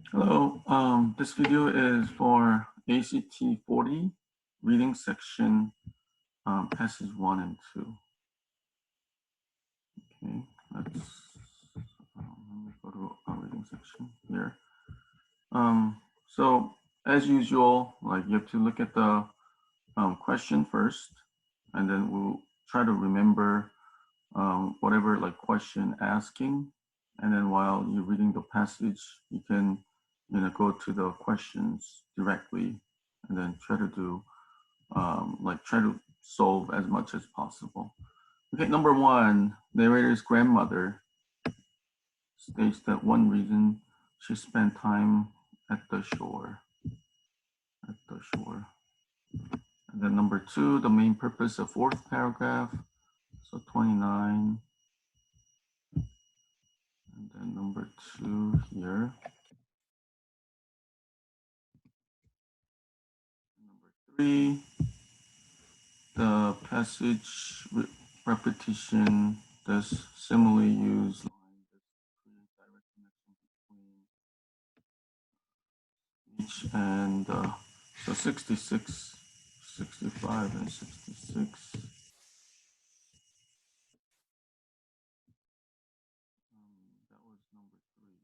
Hello, this video is for ACT 40 reading section, passage 1 and 2. Okay, let me go to our reading section here. So as usual, like you have to look at the question first, and then we'll try to remember whatever like question asking, and then while you're reading the passage, you can go to the questions directly, and then try to do try to solve as much as possible. Okay, number one, narrator's grandmother states that one reason she spent time at the shore. And then number two, the main purpose of fourth paragraph, so 29. And then number two here. Number three, the passage repetition, does simile use lines that create direct connection between each and so 66, 65, and 66. That was number three.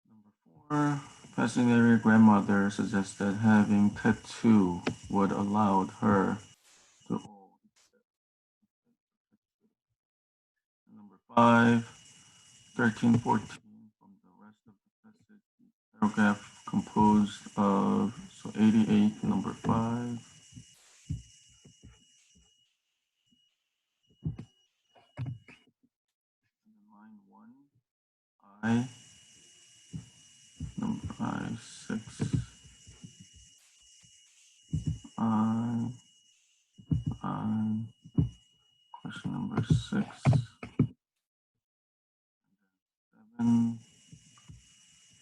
Number four, fascinating grandmother suggested having tattoo would allow her to. Number five, 13, 14 from the rest of the passage. Paragraph composed of, so 88, number five. Line one, I, number five, six, I, question number six, seven.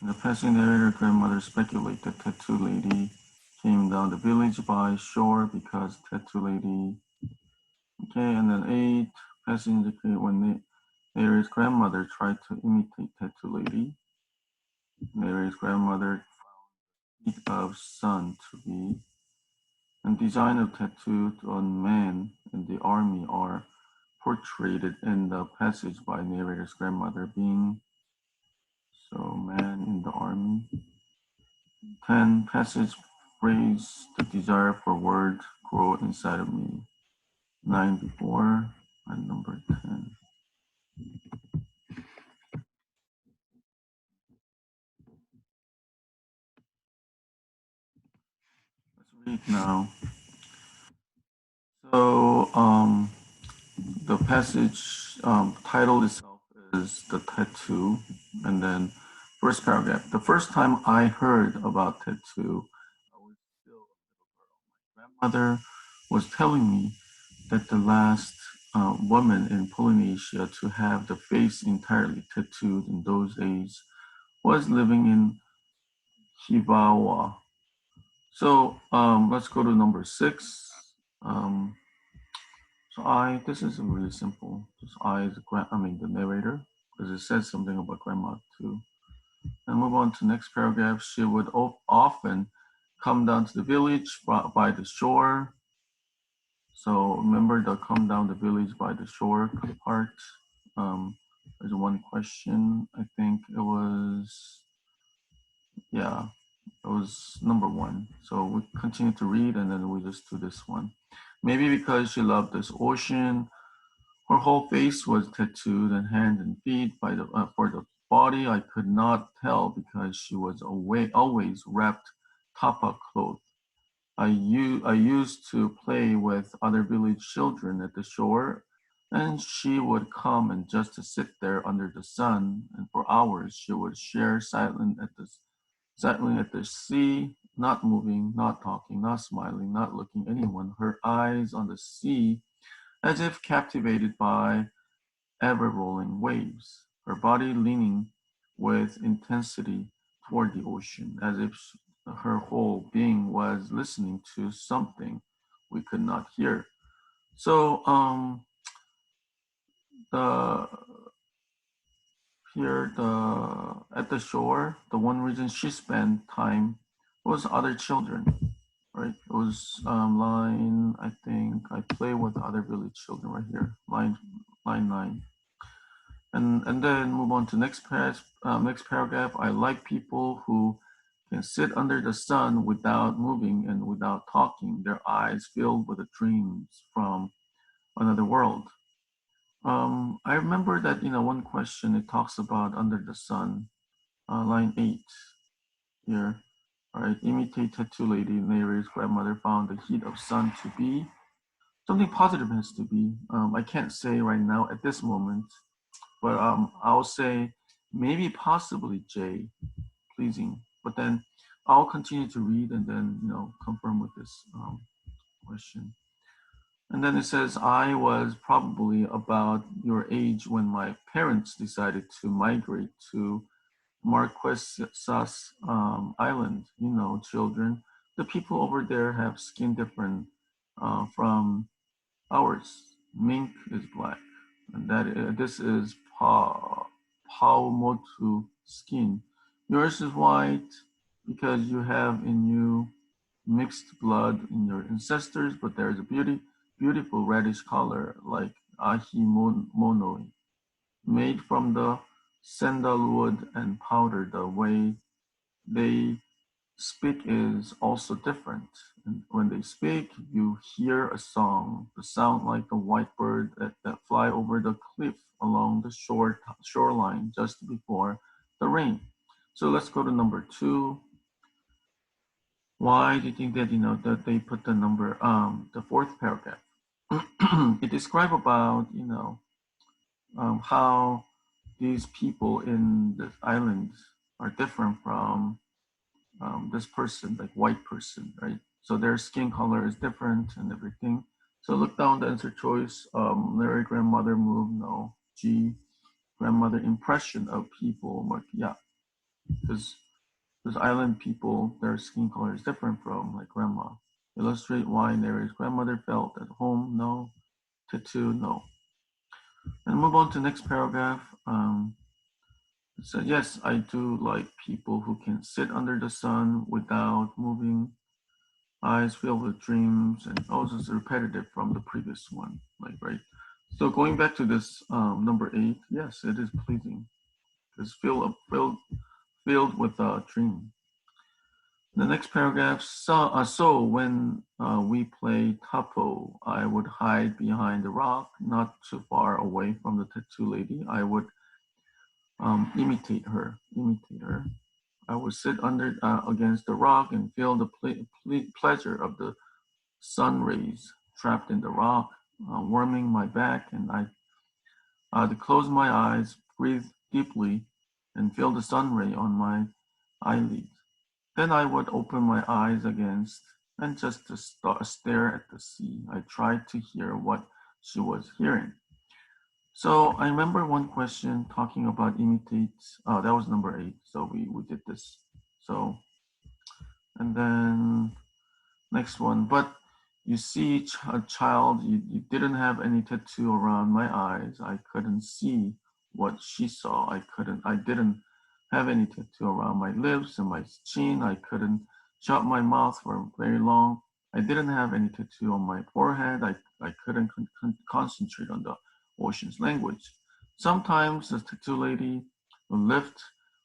In the passing narrator, grandmother speculated that tattoo lady came down the village by shore because tattoo lady. Okay, and then eight, passing indicate when narrator's grandmother tried to imitate tattoo lady. Narrator's grandmother found the feet of son to be, and design of tattooed on men in the army are portrayed in the passage by narrator's grandmother being, so man in the army. 10, passage phrase, the desire for word grow inside of me. 9 before, and number 10. Let's read now. So the passage title itself is The Tattoo, and then first paragraph. The first time I heard about tattoo, I was still a little girl. My grandmother was telling me that the last woman in Polynesia to have the face entirely tattooed in those days was living in Hivawa. So let's go to number six. Um, so this is really simple. Just I is the narrator, because it says something about grandma too. And move on to next paragraph. She would often come down to the village by the shore. So remember the come down the village by the shore part. There's one question. I think it was, yeah, it was number one. So we continue to read and then we just do this one. Maybe because she loved this ocean, her whole face was tattooed and hands and feet for the body. I could not tell because she was always wrapped tapa cloth. I used to play with other village children at the shore, and she would come and just to sit there under the sun, and for hours she would share silently at the sea, not moving, not talking, not smiling, not looking anyone, her eyes on the sea, as if captivated by ever-rolling waves, her body leaning with intensity toward the ocean, as if her whole being was listening to something we could not hear. So the here the at the shore, the one reason she spent time was other children, right? It was line. I think I play with other village children right here. Line 9, and then move on to next paragraph. I like people who can sit under the sun without moving and without talking. Their eyes filled with the dreams from another world. I remember that one question it talks about under the sun, line 8 here. All right, imitate tattoo lady narrator's grandmother found the heat of sun to be something positive has to be. I can't say right now at this moment, but I'll say maybe possibly J, pleasing. But then I'll continue to read and then confirm with this question. And then it says, I was probably about your age when my parents decided to migrate to Marquesas Island. Children, the people over there have skin different from ours. Mink is black, and this is Paumotu skin. Yours is white because you have in you mixed blood in your ancestors, but there is a beautiful reddish color like ahimonoi, made from the sandalwood and powder. The way they speak is also different. And when they speak, you hear a song, the sound like a white bird that fly over the cliff along the shoreline just before the rain. So let's go to number 2. Why do you think that that they put the number the fourth paragraph? It describes about how these people in the island are different from this person, like white person, right? So their skin color is different and everything. So look down the answer choice. Larry grandmother move, no. G, grandmother impression of people, like yeah, because island people, their skin color is different from like grandma. Illustrate why Larry's grandmother felt at home, no. Tattoo, no. And move on to next paragraph. So yes, I do like people who can sit under the sun without moving, eyes filled with dreams, and also it's repetitive from the previous one, like right. So going back to this number 8, yes, it is pleasing. It's filled with a dream. The next paragraph. So when we play tapo, I would hide behind the rock, not too far away from the tattoo lady. I would imitate her. I would sit under against the rock and feel the pleasure of the sun rays trapped in the rock, warming my back, and I'd close my eyes, breathe deeply, and feel the sun ray on my eyelids. Then I would open my eyes against and just to stare at the sea. I tried to hear what she was hearing. So I remember one question talking about imitates. That was number 8. So we did this. So and then next one. But you see, a child, you didn't have any tattoo around my eyes. I couldn't see what she saw. I didn't have any tattoo around my lips and my chin. I couldn't shut my mouth for very long. I didn't have any tattoo on my forehead. I couldn't concentrate on the ocean's language. Sometimes the tattoo lady would lift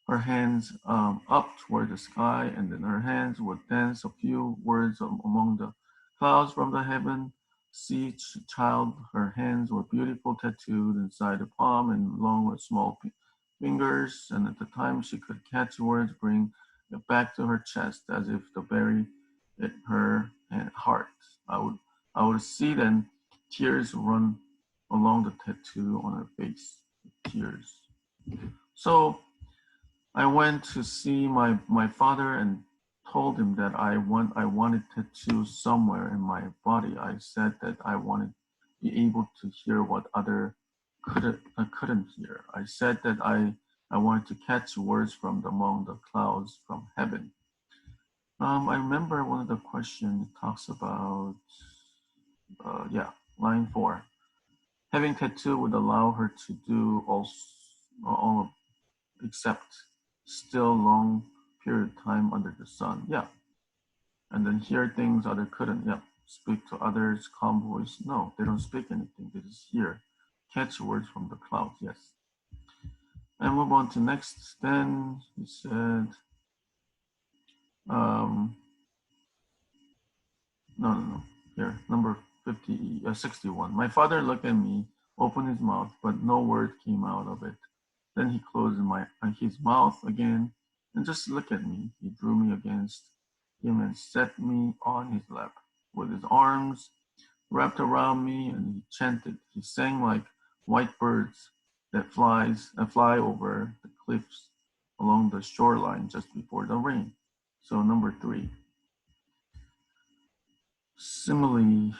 her hands up toward the sky, and then her hands would dance a few words among the clouds from the heaven. See, child, her hands were beautiful, tattooed inside the palm and long with small fingers, and at the time she could catch words, bring it back to her chest as if to bury it her heart. I would see then tears run along the tattoo on her face. Tears. So I went to see my father and told him that I wanted tattoos somewhere in my body. I said that I wanted to be able to hear what other couldn't hear. I said that I wanted to catch words from among the clouds from heaven. I remember one of the questions talks about yeah. Line 4. Having tattoo would allow her to do all except still long period of time under the sun. Yeah. And then hear things other couldn't. Yeah. Speak to others, calm voice. No, they don't speak anything. They just hear. Catch words from the clouds. Yes. And move on to next. Then he said, no. Here, number 61. My father looked at me, opened his mouth, but no word came out of it. Then he closed his mouth again and just looked at me. He drew me against him and set me on his lap with his arms wrapped around me, and he chanted. He sang like white birds that fly over the cliffs along the shoreline just before the rain. So number 3. Simile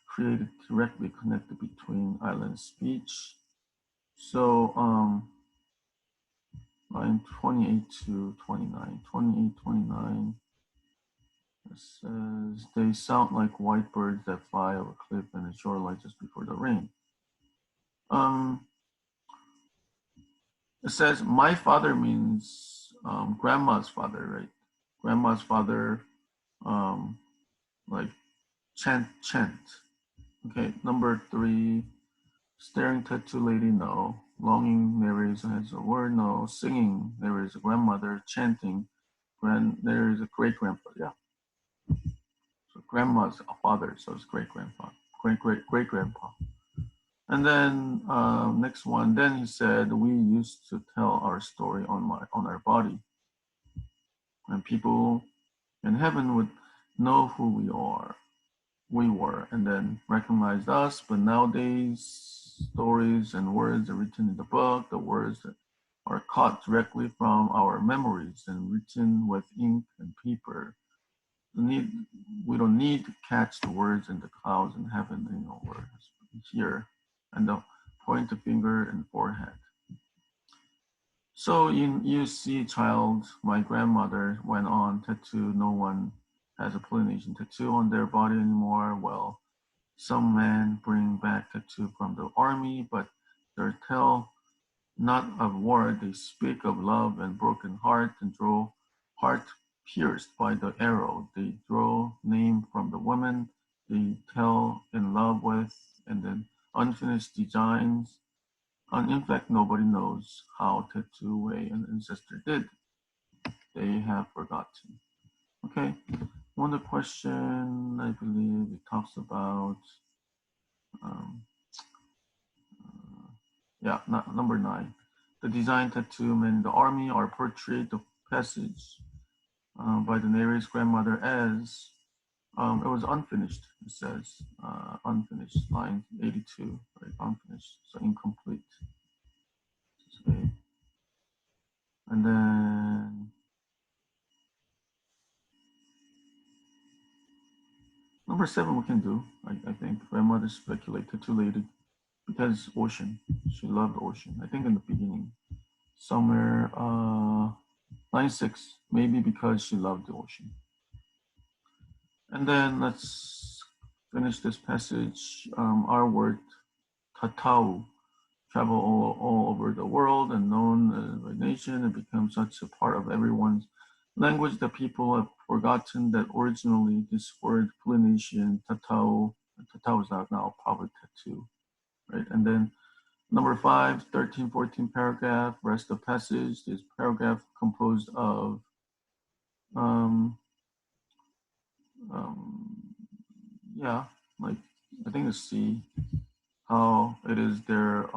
created directly connected between island speech. So line 28 to 29. 28, 29. It says they sound like white birds that fly over a cliff and the shoreline just before the rain. It says my father means grandma's father, right? Grandma's father, like chant. Okay, number 3, staring tattoo lady, no. Longing narrates has a word, no. Singing, there is a grandmother. Chanting, there is a great grandpa. Yeah. So grandma's a father, so it's great grandpa, great grandpa. And then next one. Then he said, we used to tell our story on our body, and people in heaven would know who we were, and then recognized us. But nowadays, stories and words are written in the book. The words are caught directly from our memories and written with ink and paper. We don't need to catch the words in the clouds in heaven, we're here, and the point the finger and forehead. So you see, child, my grandmother went on tattoo. No one has a Polynesian tattoo on their body anymore. Well, some men bring back tattoo from the army, but they tell not of war. They speak of love and broken heart and draw heart pierced by the arrow. They draw name from the woman they tell in love with, and then unfinished designs. And in fact, nobody knows how tattoo way an ancestor did. They have forgotten. Okay, one question I believe it talks about. Number 9. The design tattoo men in the army are portrayed the passage by the narrator's grandmother as it was unfinished. It says unfinished, line 82, right? Unfinished, so incomplete. Okay. And then number 7 we can do. I think grandmother speculated too late because ocean. She loved ocean. I think in the beginning, somewhere line 6, maybe because she loved the ocean. And then let's finish this passage. Our word tatau travel all over the world and known by nation and become such a part of everyone's language that people have forgotten that originally this word Polynesian tatau is now probably tattoo, right? And then number 5, 13, 14 paragraph, rest of passage. This paragraph composed of like I think it's C, how it is their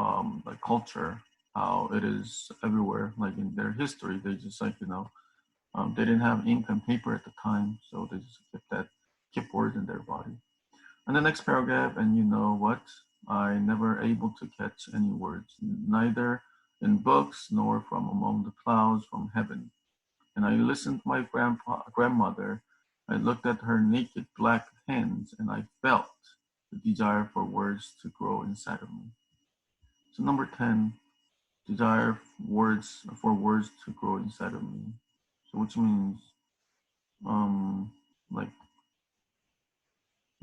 like culture, how it is everywhere, like in their history. They just they didn't have ink and paper at the time, so they just kept words in their body. And the next paragraph, and you know what? I never able to catch any words, neither in books nor from among the clouds from heaven. And I listened to my grandmother. I looked at her naked black hands, and I felt the desire for words to grow inside of me. So number 10, desire for words to grow inside of me. So which means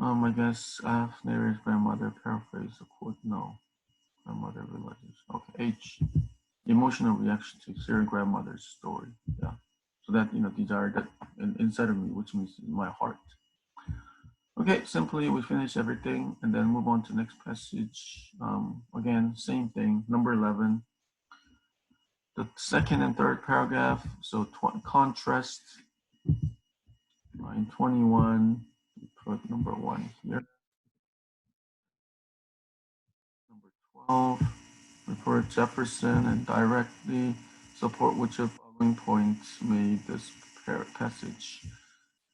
I guess narrator's grandmother paraphrase the quote. No, grandmother religious. Okay. H. Emotional reaction to their grandmother's story. Yeah. So that desire that inside of me, which means in my heart. Okay, simply we finish everything and then move on to next passage. Again, same thing. Number 11. The second and third paragraph. So contrast line 21. Put number 1 here. Number 12. Report Jefferson and directly support which of the following points made this passage.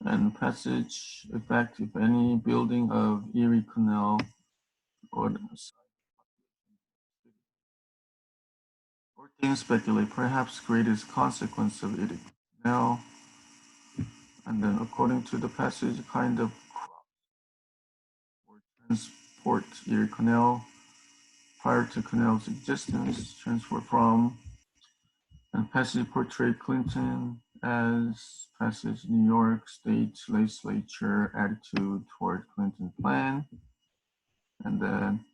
And passage effect, if any, building of Erie Canal or things speculate, perhaps greatest consequence of it now, and then according to the passage, kind of crop or transport Erie Canal prior to canal's existence, transfer from, and passage portrayed Clinton as passage New York State legislature attitude toward Clinton plan, and then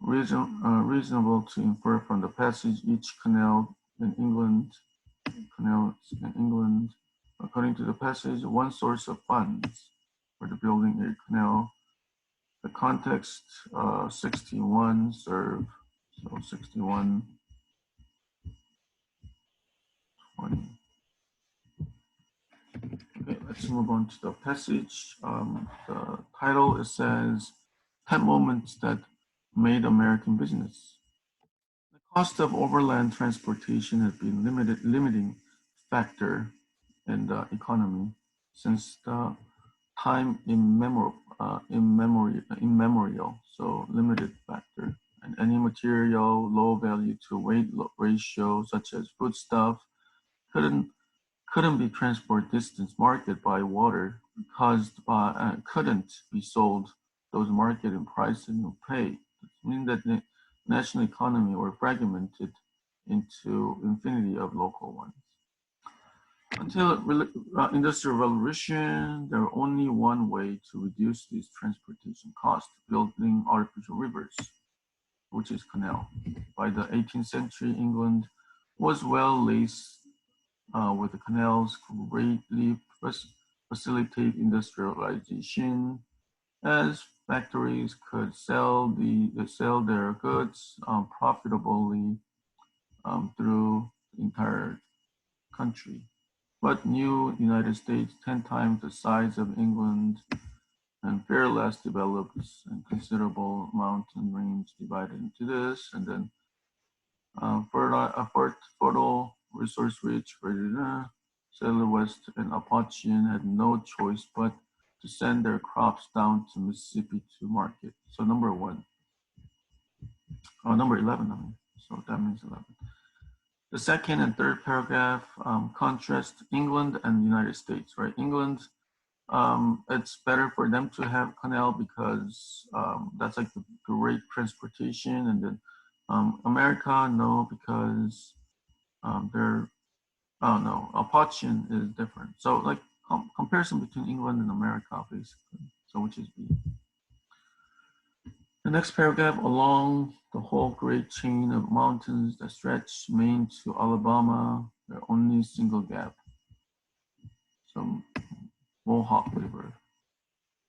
reasonable to infer from the passage each canals in England, according to the passage, one source of funds for the building a canal. The context 61 serve, so 61 20. Okay, let's move on to the passage. The title, it says 10 moments that made American business. The cost of overland transportation has been limiting factor in the economy since the time immemorial, so limited factor. And any material low value to weight ratio, such as foodstuff, couldn't couldn't be transport distance market by water caused by couldn't be sold those market in price and no pay. It means that the national economy were fragmented into infinity of local ones. Until industrial revolution, there was only one way to reduce these transportation costs: building artificial rivers, which is canal. By the 18th century, England was well laced with the canals greatly facilitate industrialization, as factories could sell their goods profitably through the entire country. But new United States, 10 times the size of England, and far less developed, and considerable mountain range divided into this, and then fertile, resource-rich, Sailor West and Apachean had no choice but to send their crops down to Mississippi to market. So number 11, I mean. So that means 11. The second and third paragraph contrast England and the United States, right? England, it's better for them to have canal because that's like the great transportation, and then America, no, because they're, oh no, Apachean is different. So like comparison between England and America, basically. So which is B. The next paragraph, along the whole great chain of mountains that stretch Maine to Alabama, there are only single gap. So Mohawk River,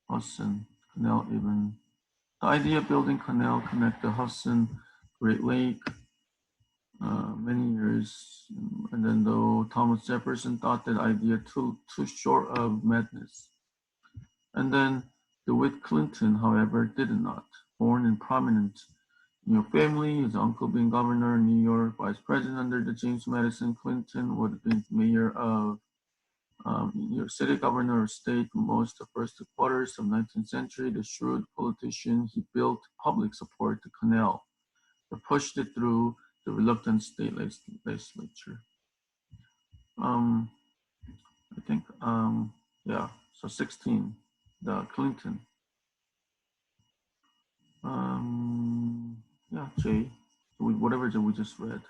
Hudson, Canal even. The idea of building canal connect the Hudson Great Lake many years, and then though Thomas Jefferson thought that idea too short of madness. And then DeWitt Clinton, however, did not. Born in prominent family, his uncle being governor in New York, vice president under the James Madison Clinton, would have been mayor of New York City, governor of state most of the first quarters of 19th century. The shrewd politician, he built public support to canal, but pushed it through the reluctant state legislature. I think, yeah, so 16, the Clinton. Yeah, J, whatever we just read.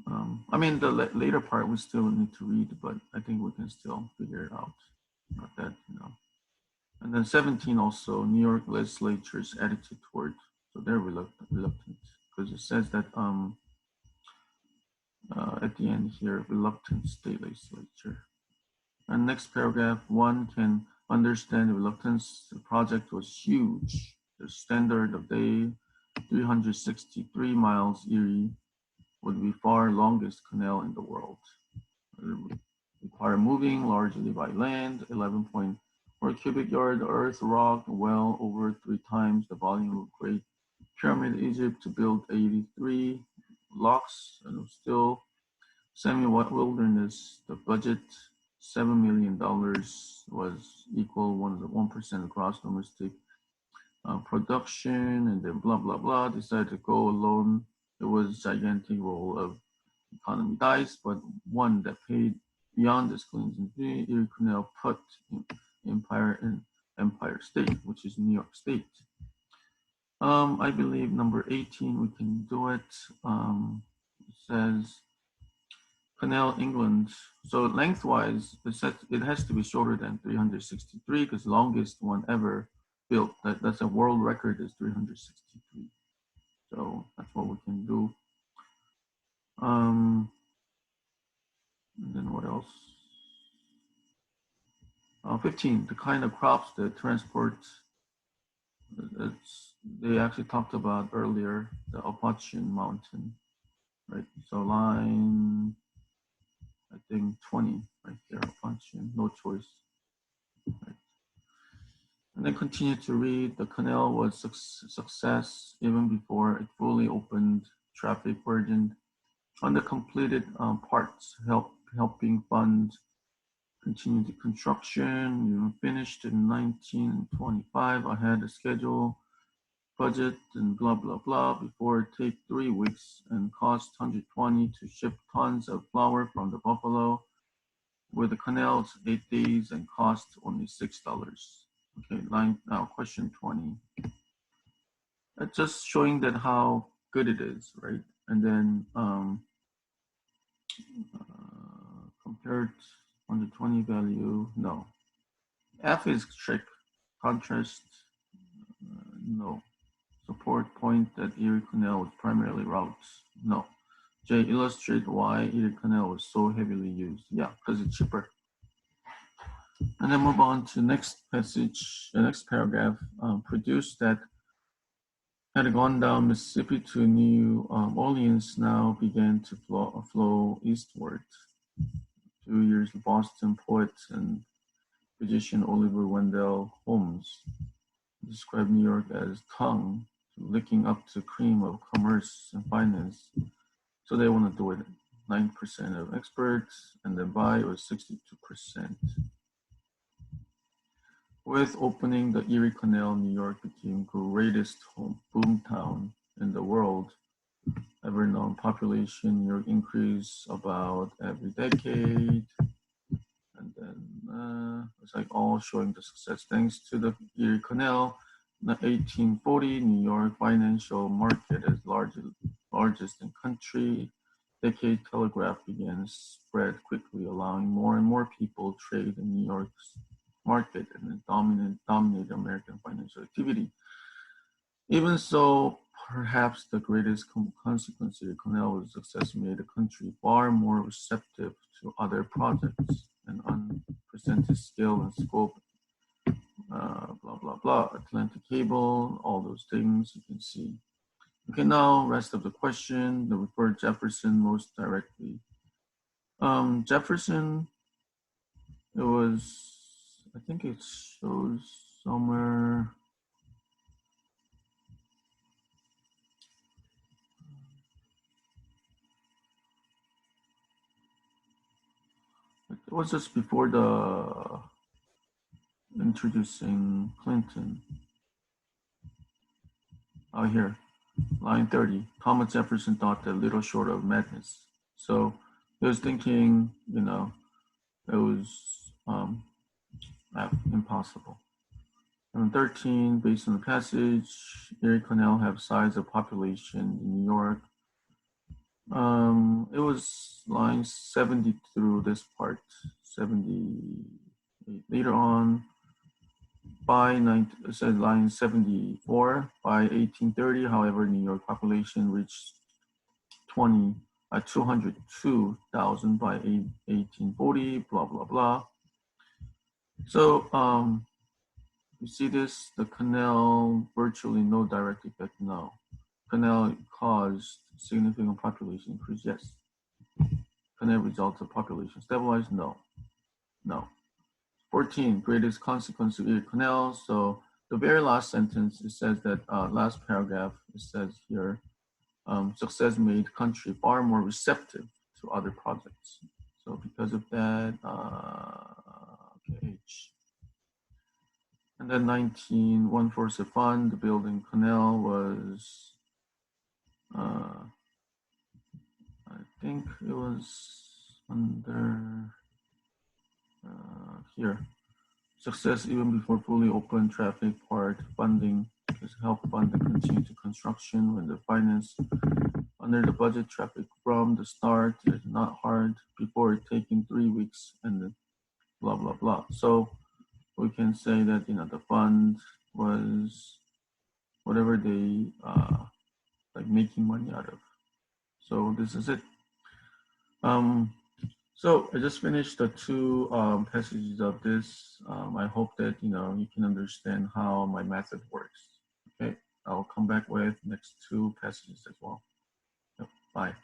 I mean, the later part we still need to read, but I think we can still figure it out. Not that, And then 17 also, New York legislature's attitude toward, so they're reluctant because it says that at the end here, reluctant state legislature. And next paragraph, one can understand the reluctance. The project was huge. The standard of day, 363 miles Erie, would be far longest canal in the world. It would require moving largely by land, 11.4 cubic yard earth, rock, well over 3 times the volume of Great Pyramid Egypt to build 83 locks, and still semi-wilderness. The budget, $7 million, was equal 1% across domestic production, and then blah blah blah. Decided to go alone. It was a gigantic roll of economy dice, but one that paid beyond this contingency. Erie Canal put Empire in Empire State, which is New York State. I believe number 18 we can do it. It says Canal England. So lengthwise, it has to be shorter than 363 because longest one ever built. That's a world record is 363. So that's what we can do. And then what else? 15, the kind of crops that transport. They actually talked about earlier, the Appalachian Mountain, right? So line, I think 20 right there, Appalachian, no choice. Right? And then continue to read. The canal was success even before it fully opened. Traffic burdened on the completed parts, helping fund continued construction. Finished in 1925 ahead of schedule. Budget and blah blah blah. Before it take 3 weeks and cost 120 to ship tons of flour from the Buffalo. With the canals, 8 days and cost only $6. Okay, now question 20. Just showing that how good it is, right? And then compared 120 value, no. F is trick, contrast, no. Support point that Erie Canal was primarily routes, no. J, illustrate why Erie Canal was so heavily used. Yeah, because it's cheaper. And then move on to next passage, the next paragraph. Produce that had gone down Mississippi to New Orleans now began to flow eastward. 2 years, Boston poet and physician Oliver Wendell Holmes described New York as tongue, licking up to cream of commerce and finance. So they want to do it. 9% of experts, and then buy was 62%. With opening the Erie Canal, New York became greatest boomtown in the world ever known. Population, New York increased about every decade. And then it's like all showing the success. Thanks to the Erie Canal, in the 1840, New York financial market is largest in country. Decade telegraph began to spread quickly, allowing more and more people trade in New York's market and dominate American financial activity. Even so, perhaps the greatest consequence of the canal was success made the country far more receptive to other projects and unprecedented scale and scope. Blah blah blah. Atlantic cable, all those things you can see. Okay, now rest of the question. The refer Jefferson most directly. Jefferson. It was. I think it shows somewhere. It was just before the introducing Clinton. Oh, here, line 30. Thomas Jefferson thought that little short of madness. So he was thinking, it was impossible. And 13, based on the passage, Erie Canal have size of population in New York. It was line 70 through this part, 78. Later on, it says line 74, by 1830, however, New York population reached 202,000 by 1840, blah, blah, blah. So you see this, the canal, virtually no direct effect, no. Canal caused significant population increase, yes. Canal results of population stabilize, no. No. 14, greatest consequence of ear canal. So the very last sentence, it says that, last paragraph, it says here, success made country far more receptive to other projects. So because of that, okay, H. And then 19, one force of fund, the building canal was, I think it was under here. Success even before fully open traffic part funding has helped fund the continue to construction when the finance under the budget traffic from the start is not hard before it taking 3 weeks and then blah blah blah. So we can say that the fund was whatever they like making money out of. So this is it. So I just finished the two passages of this. I hope that you can understand how my method works. Okay, I'll come back with next two passages as well. Yep, bye.